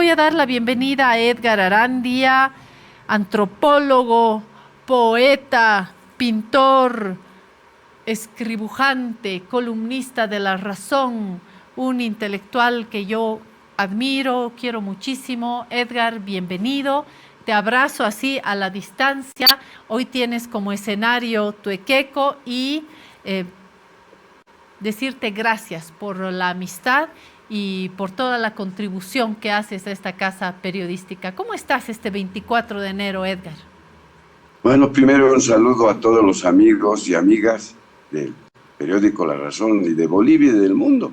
voy a dar la bienvenida a Edgar Arandia, antropólogo, poeta, pintor, escribujante, columnista de La Razón, un intelectual que yo admiro, quiero muchísimo. Edgar, bienvenido. Te abrazo así a la distancia. Hoy tienes como escenario Tuequeco y decirte gracias por la amistad y por toda la contribución que haces a esta casa periodística. ¿Cómo estás este 24 de enero, Edgar? Bueno, primero un saludo a todos los amigos y amigas del periódico La Razón y de Bolivia y del mundo,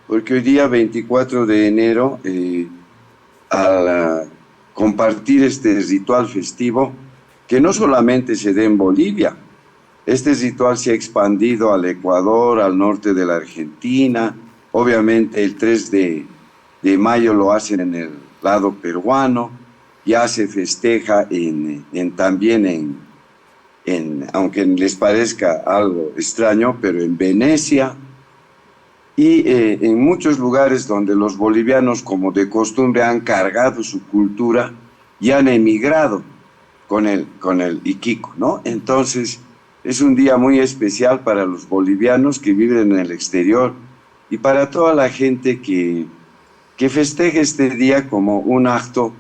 porque hoy día 24 de enero, al compartir este ritual festivo, que no solamente se da en Bolivia, este ritual se ha expandido al Ecuador, al norte de la Argentina, obviamente el 3 de mayo lo hacen en el lado peruano, ya se festeja también aunque les parezca algo extraño, pero en Venecia y en muchos lugares donde los bolivianos, como de costumbre, han cargado su cultura y han emigrado con el Iquico, ¿no? Entonces, es un día muy especial para los bolivianos que viven en el exterior y para toda la gente que festeja este día como un acto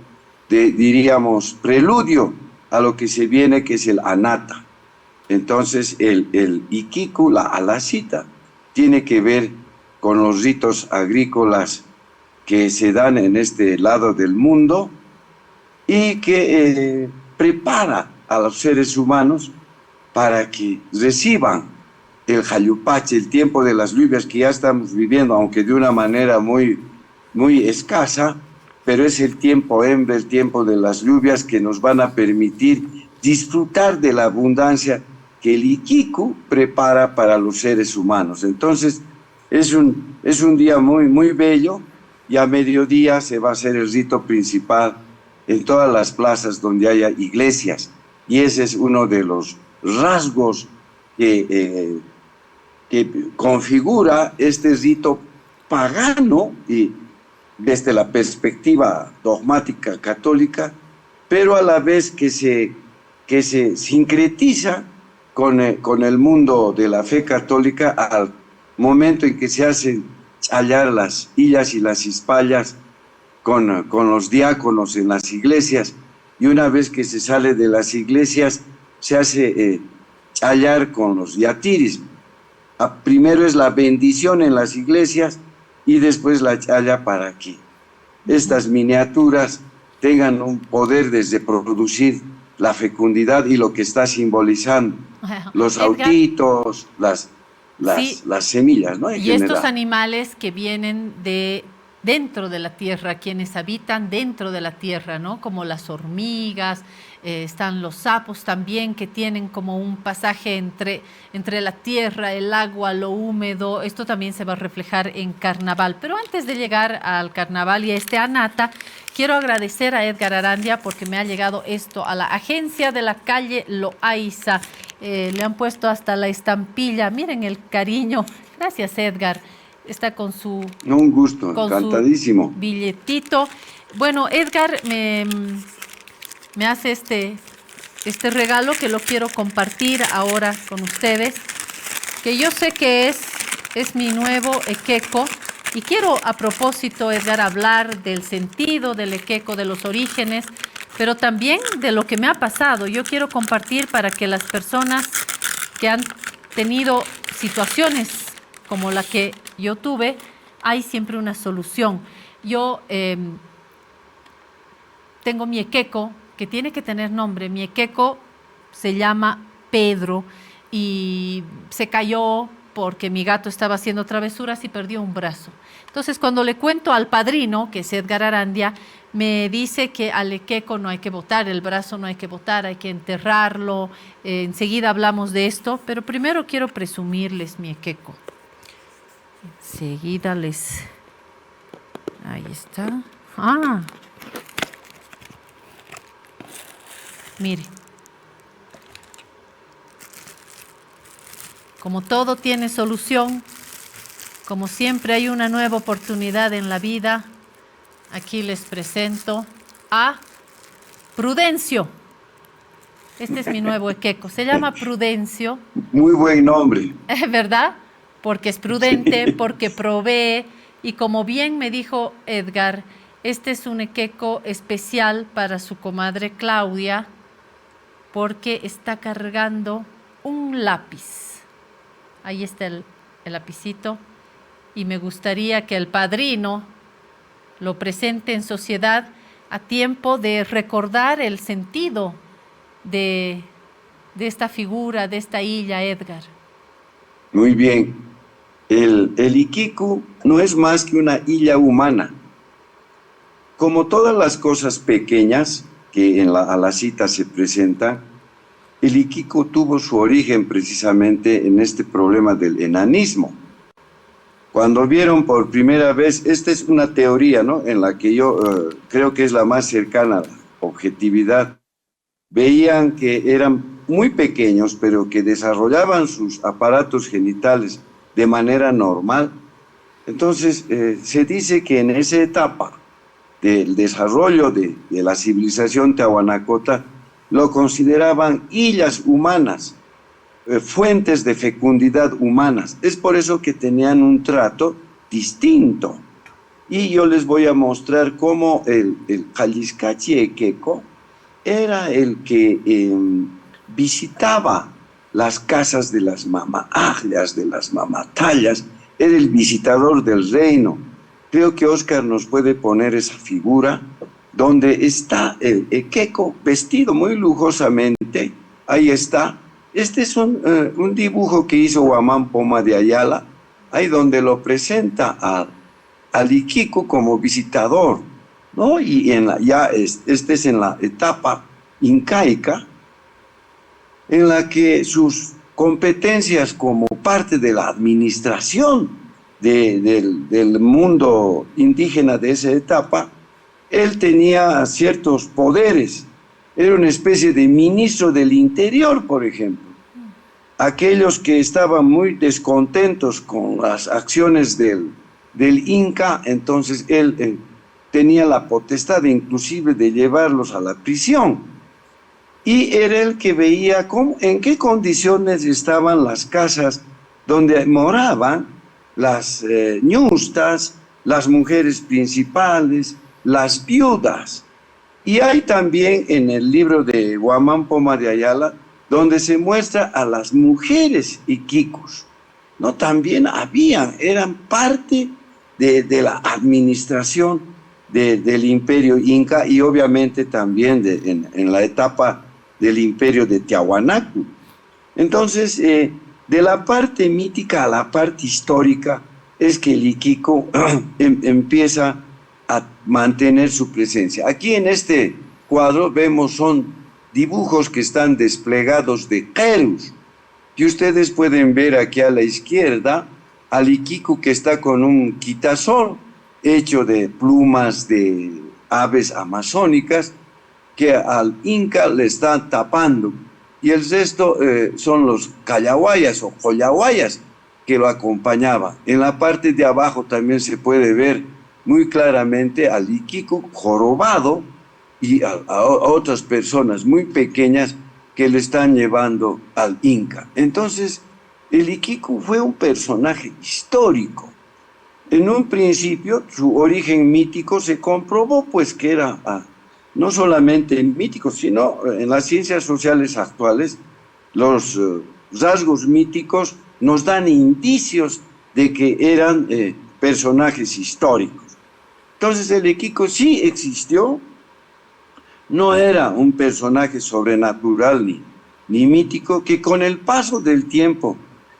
de, diríamos, preludio a lo que se viene, que es el Anata. Entonces, el Iquico, la alacita, tiene que ver con los ritos agrícolas que se dan en este lado del mundo y que prepara a los seres humanos para que reciban el Jayupache, el tiempo de las lluvias que ya estamos viviendo, aunque de una manera muy, muy escasa, pero es el tiempo hembra, el tiempo de las lluvias que nos van a permitir disfrutar de la abundancia que el Iquico prepara para los seres humanos. Entonces, es un día muy, muy bello y a mediodía se va a hacer el rito principal en todas las plazas donde haya iglesias. Y ese es uno de los rasgos que configura este rito pagano y desde la perspectiva dogmática católica, pero a la vez que se sincretiza con el mundo de la fe católica al momento en que se hacen hallar las hillas y las hispallas con los diáconos en las iglesias, y una vez que se sale de las iglesias se hace hallar con los yatiris. Primero es la bendición en las iglesias y después la halla para que estas miniaturas tengan un poder desde producir la fecundidad y lo que está simbolizando, los Edgar, autitos, sí, las semillas, ¿no? En y general. estos animales que vienen de dentro de la tierra, quienes habitan dentro de la tierra, ¿no? Como las hormigas, están los sapos también que tienen como un pasaje entre la tierra, el agua, lo húmedo. Esto también se va a reflejar en carnaval. Pero antes de llegar al carnaval y a este Anata, quiero agradecer a Edgar Arandia porque me ha llegado esto a la agencia de la calle Loaiza. Le han puesto hasta la estampilla. Miren el cariño. Gracias, Edgar. Está con su... Un gusto, con encantadísimo. su billetito. Bueno, Edgar me hace este regalo que lo quiero compartir ahora con ustedes, que yo sé que es mi nuevo equeco. Y quiero a propósito, Edgar, hablar del sentido del equeco, de los orígenes, pero también de lo que me ha pasado. Yo quiero compartir para que las personas que han tenido situaciones como la que yo tuve, hay siempre una solución. Yo tengo mi equeco, que tiene que tener nombre. Mi equeco se llama Pedro y se cayó porque mi gato estaba haciendo travesuras y perdió un brazo. Entonces, cuando le cuento al padrino, que es Edgar Arandia, me dice que al equeco no hay que botar, el brazo no hay que botar, hay que enterrarlo. Enseguida hablamos de esto, pero primero quiero presumirles mi equeco. Enseguida les... Ahí está. Ah. Mire. Como todo tiene solución, como siempre hay una nueva oportunidad en la vida, Aquí les presento a Prudencio. Este es mi nuevo equeco. Se llama Prudencio. Muy buen nombre. ¿Verdad? Porque es prudente, porque provee. Y como bien me dijo Edgar, este es un equeco especial para su comadre Claudia, porque está cargando un lápiz. Ahí está el lapicito. Y me gustaría que el padrino lo presente en sociedad a tiempo de recordar el sentido de esta figura, de esta illa, Edgar. Muy bien. El Iquique no es más que una illa humana. Como todas las cosas pequeñas que a la cita se presentan, el Iquique tuvo su origen precisamente en este problema del enanismo. Cuando vieron por primera vez, esta es una teoría, ¿no?, en la que yo creo que es la más cercana a la objetividad, veían que eran muy pequeños, pero que desarrollaban sus aparatos genitales de manera normal. Entonces, se dice que en esa etapa del desarrollo de la civilización tehuanacota, lo consideraban illas humanas, fuentes de fecundidad humanas. Es por eso que tenían un trato distinto. Y yo les voy a mostrar cómo el Calliscachi Equeco era el que visitaba las casas de las mamatallas, era el visitador del reino. Creo que Oscar nos puede poner esa figura donde está el Equeco vestido muy lujosamente. Ahí está. Este es un dibujo que hizo Guamán Poma de Ayala, ahí donde lo presenta al Iquique como visitador, ¿no? Y este es en la etapa incaica, en la que sus competencias como parte de la administración del mundo indígena de esa etapa, él tenía ciertos poderes. Era una especie de ministro del interior, por ejemplo. Aquellos que estaban muy descontentos con las acciones del Inca, entonces él tenía la potestad inclusive de llevarlos a la prisión. Y era el que veía en qué condiciones estaban las casas donde moraban las ñustas, las mujeres principales, las viudas. Y hay también en el libro de Guamán Poma de Ayala, donde se muestra a las mujeres iquicos, ¿no? También eran parte de la administración del imperio inca y obviamente también en la etapa del imperio de Tiahuanaco. Entonces, de la parte mítica a la parte histórica, es que el Iquique empieza a mantener su presencia. Aquí en este cuadro vemos son dibujos que están desplegados de querus, que ustedes pueden ver aquí a la izquierda, al Iquique que está con un quitasol hecho de plumas de aves amazónicas que al Inca le están tapando, y el resto son los callahuayas o collahuayas que lo acompañaban. En la parte de abajo también se puede ver muy claramente al Iquique jorobado y a otras personas muy pequeñas que le están llevando al Inca. Entonces, el Iquique fue un personaje histórico. En un principio, su origen mítico se comprobó pues que era no solamente mítico, sino en las ciencias sociales actuales, los rasgos míticos nos dan indicios de que eran personajes históricos. Entonces el Iquique sí existió, no era un personaje sobrenatural ni mítico, que con el paso del tiempo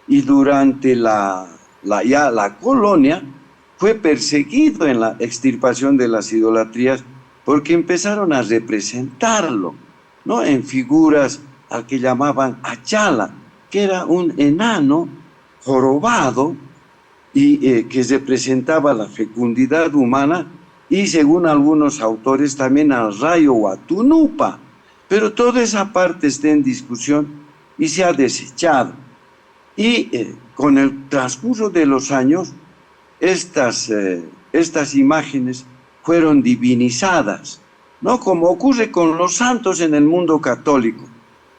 y durante la colonia fue perseguido en la extirpación de las idolatrías, porque empezaron a representarlo, ¿no?, en figuras al que llamaban Achala, que era un enano jorobado y que representaba la fecundidad humana, y según algunos autores también al rayo Huatunupa. Pero toda esa parte está en discusión y se ha desechado. Y con el transcurso de los años, estas imágenes fueron divinizadas, ¿no? Como ocurre con los santos en el mundo católico,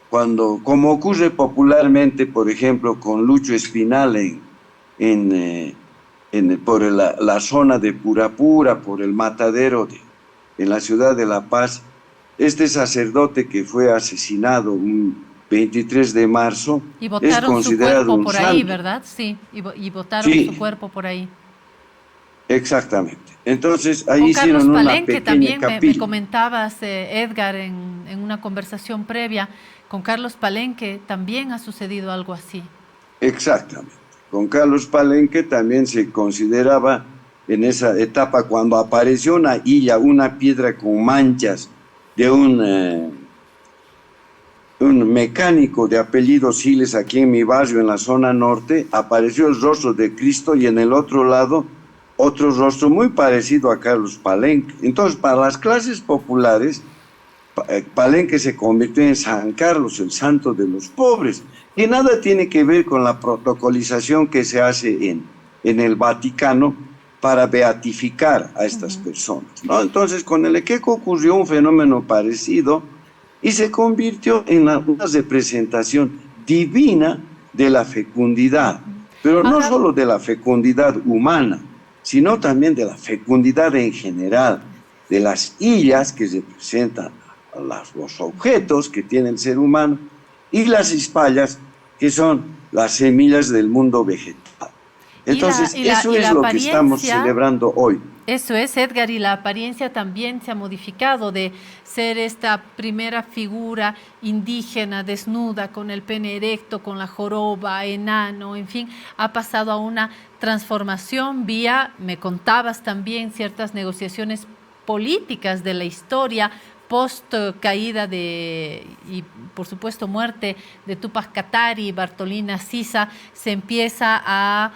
como ocurre popularmente, por ejemplo, con Lucho Espinal por la zona de Purapura, por el matadero en la ciudad de La Paz. Este sacerdote que fue asesinado un 23 de marzo Y es botaron su considerado cuerpo un por ahí, santo. ¿verdad? Sí, y botaron Sí, su cuerpo por ahí. exactamente. Entonces ahí Con Carlos hicieron una Palenque pequeña también me capilla. comentabas, Edgar, en una conversación previa. Con Carlos Palenque también ha sucedido algo así. Exactamente. Con Carlos Palenque también se consideraba en esa etapa cuando apareció una hilla, una piedra con manchas de un mecánico de apellido Siles aquí en mi barrio, en la zona norte, apareció el rostro de Cristo y en el otro lado otro rostro muy parecido a Carlos Palenque. Entonces, para las clases populares, Palenque se convirtió en San Carlos, el santo de los pobres, y nada tiene que ver con la protocolización que se hace en el Vaticano para beatificar a estas personas, ¿no? Entonces, con el Equeco ocurrió un fenómeno parecido y se convirtió en una representación divina de la fecundidad, pero no Ahora, solo de la fecundidad humana, sino también de la fecundidad en general, de las hillas que representan los objetos que tiene el ser humano y las hispallas que son las semillas del mundo vegetal. Entonces, eso y la es lo que estamos apariencia, celebrando hoy. eso es, Edgar, y la apariencia también se ha modificado de ser esta primera figura indígena, desnuda, con el pene erecto, con la joroba, enano, en fin, ha pasado a una transformación vía, me contabas también, ciertas negociaciones políticas de la historia post caída y por supuesto muerte de Tupac Katari y Bartolina Sisa, se empieza a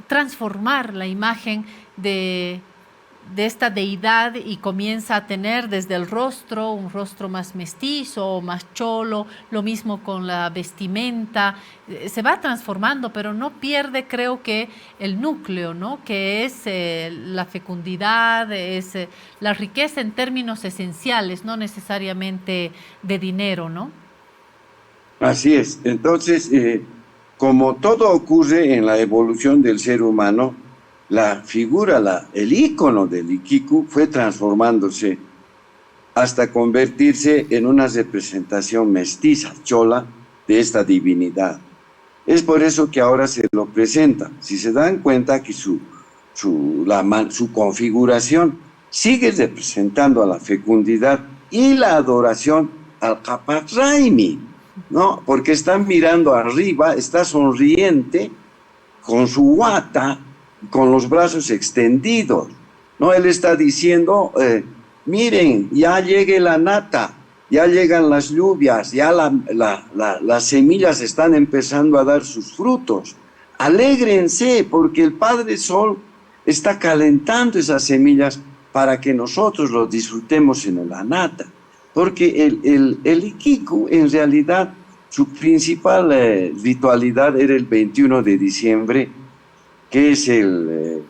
transformar la imagen de esta deidad y comienza a tener desde el rostro un rostro más mestizo, más cholo, lo mismo con la vestimenta, se va transformando, pero no pierde, creo que, el núcleo, ¿no? Que es la fecundidad, es la riqueza en términos esenciales, no necesariamente de dinero, ¿no? Así es. Entonces, como todo ocurre en la evolución del ser humano, la figura, el ícono del Iquicu fue transformándose hasta convertirse en una representación mestiza, chola, de esta divinidad. Es por eso que ahora se lo presenta. Si se dan cuenta que su configuración sigue representando a la fecundidad y la adoración al Capac Raimi, ¿no? Porque está mirando arriba, está sonriente, con su guata, con los brazos extendidos, ¿no? Él está diciendo, miren, ya llegue la nata, ya llegan las lluvias, ya las semillas están empezando a dar sus frutos. Alégrense, porque el Padre Sol está calentando esas semillas para que nosotros los disfrutemos en la nata. Porque el Iquicu, en realidad, su principal ritualidad era el 21 de diciembre, que es el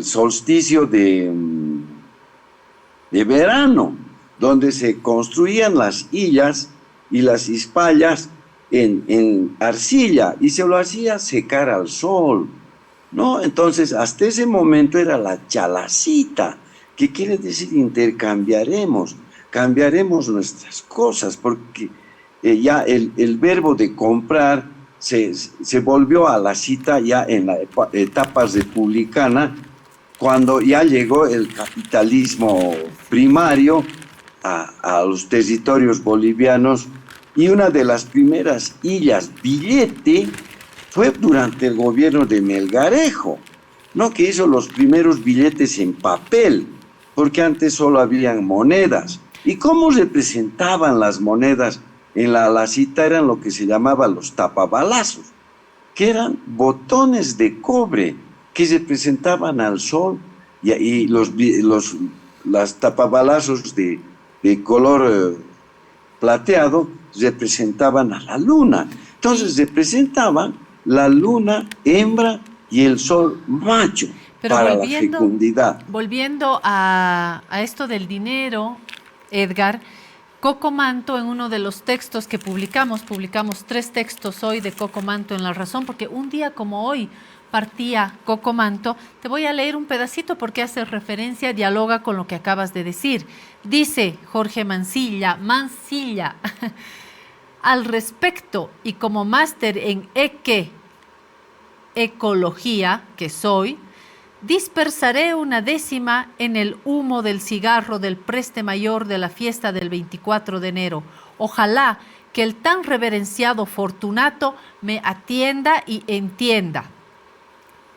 solsticio de verano, donde se construían las hillas y las hispallas en arcilla y se lo hacía secar al sol, ¿no? Entonces, hasta ese momento era la chalacita, que quiere decir cambiaremos nuestras cosas, porque ya el verbo de comprar se volvió a la cita ya en la etapa republicana, cuando ya llegó el capitalismo primario a los territorios bolivianos, y una de las primeras hillas billete fue durante el gobierno de Melgarejo, ¿no? Que hizo los primeros billetes en papel, porque antes solo habían monedas. ¿Y cómo representaban las monedas en la alacita? Eran lo que se llamaba los tapabalazos, que eran botones de cobre que representaban al sol, y las tapabalazos de color plateado representaban a la luna. Entonces representaban la luna hembra y el sol macho. Pero para la fecundidad. volviendo a esto del dinero, Edgar, Coco Manto, en uno de los textos que publicamos 3 textos hoy de Coco Manto en La Razón, porque un día como hoy partía Coco Manto. Te voy a leer un pedacito porque hace referencia, dialoga con lo que acabas de decir. Dice Jorge Mancilla, al respecto, y como máster en ecología que soy, dispersaré una décima en el humo del cigarro del preste mayor de la fiesta del 24 de enero. Ojalá que el tan reverenciado Fortunato me atienda y entienda.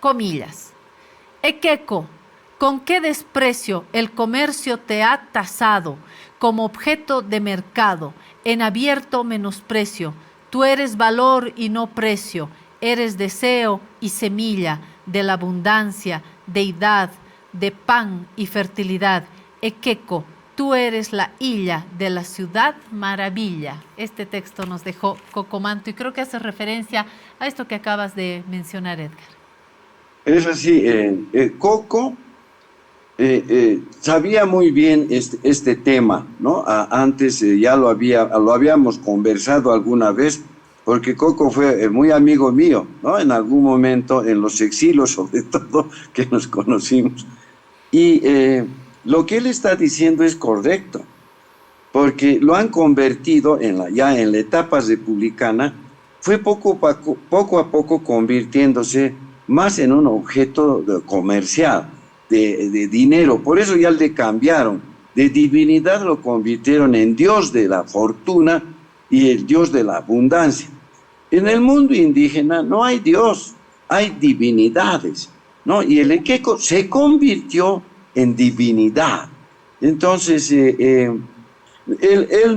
Comillas. Equeco, ¿con qué desprecio el comercio te ha tasado como objeto de mercado, en abierto menosprecio? Tú eres valor y no precio, eres deseo y semilla de la abundancia, deidad, de pan y fertilidad. Equeco, tú eres la hilla de la ciudad maravilla. Este texto nos dejó Coco Manto y creo que hace referencia a esto que acabas de mencionar, Edgar. Es así, Coco sabía muy bien este tema, ¿no? Antes ya lo habíamos conversado alguna vez, porque Coco fue muy amigo mío, ¿no? En algún momento, en los exilios sobre todo, que nos conocimos. Y lo que él está diciendo es correcto, porque lo han convertido ya en la etapa republicana, fue poco a poco convirtiéndose más en un objeto comercial, de dinero. Por eso ya le cambiaron. De divinidad lo convirtieron en Dios de la fortuna y el Dios de la abundancia. En el mundo indígena no hay Dios, hay divinidades, ¿no? Y el Equeco se convirtió en divinidad. Entonces, él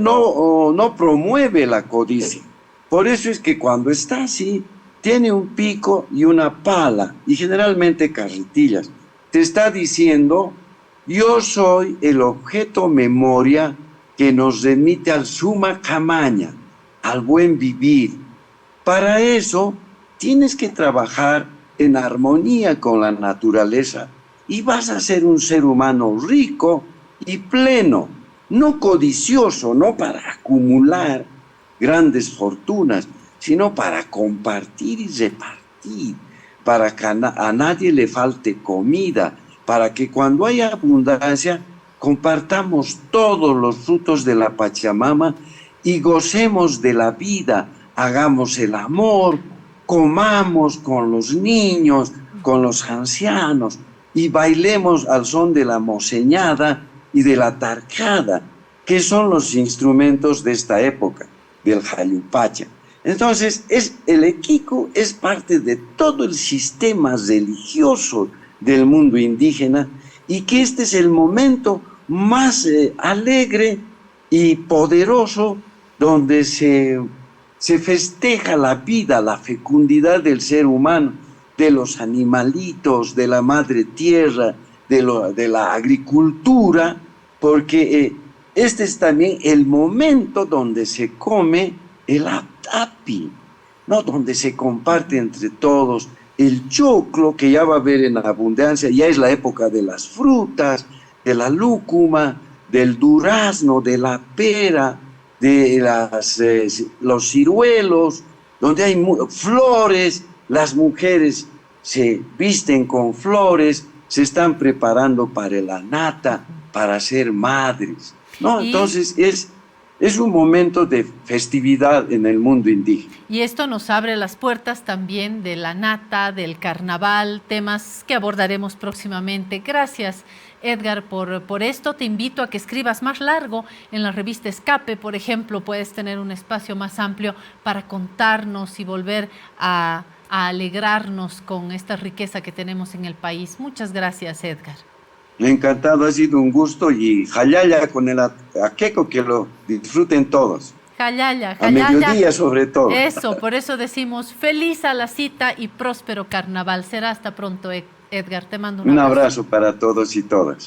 no promueve la codicia. Por eso es que cuando está así, tiene un pico y una pala, y generalmente carretillas. Te está diciendo, yo soy el objeto memoria que nos remite al suma camaña, al buen vivir. Para eso, tienes que trabajar en armonía con la naturaleza y vas a ser un ser humano rico y pleno, no codicioso, no para acumular grandes fortunas, sino para compartir y repartir, para que a nadie le falte comida, para que cuando haya abundancia compartamos todos los frutos de la Pachamama y gocemos de la vida, hagamos el amor, comamos con los niños, con los ancianos y bailemos al son de la moceñada y de la tarcada, que son los instrumentos de esta época, del Jayupacha. Entonces, el Equico es parte de todo el sistema religioso del mundo indígena y que este es el momento más alegre y poderoso donde se festeja la vida, la fecundidad del ser humano, de los animalitos, de la madre tierra, de la agricultura, porque este es también el momento donde se come el atapi, ¿no? Donde se comparte entre todos el choclo, que ya va a haber en abundancia, ya es la época de las frutas, de la lúcuma, del durazno, de la pera, de los ciruelos, donde hay flores, las mujeres se visten con flores, se están preparando para la nata, para ser madres, ¿no? Entonces es un momento de festividad en el mundo indígena. Y esto nos abre las puertas también de la nata, del carnaval, temas que abordaremos próximamente. Gracias, Edgar, por esto. Te invito a que escribas más largo en la revista Escape, por ejemplo. Puedes tener un espacio más amplio para contarnos y volver a alegrarnos con esta riqueza que tenemos en el país. Muchas gracias, Edgar. Encantado, ha sido un gusto y jayaya con el Equeco, que lo disfruten todos. Jayaya. A mediodía sobre todo. Eso, por eso decimos feliz a la cita y próspero carnaval. Será hasta pronto, Edgar. Te mando un abrazo. Un abrazo para todos y todas.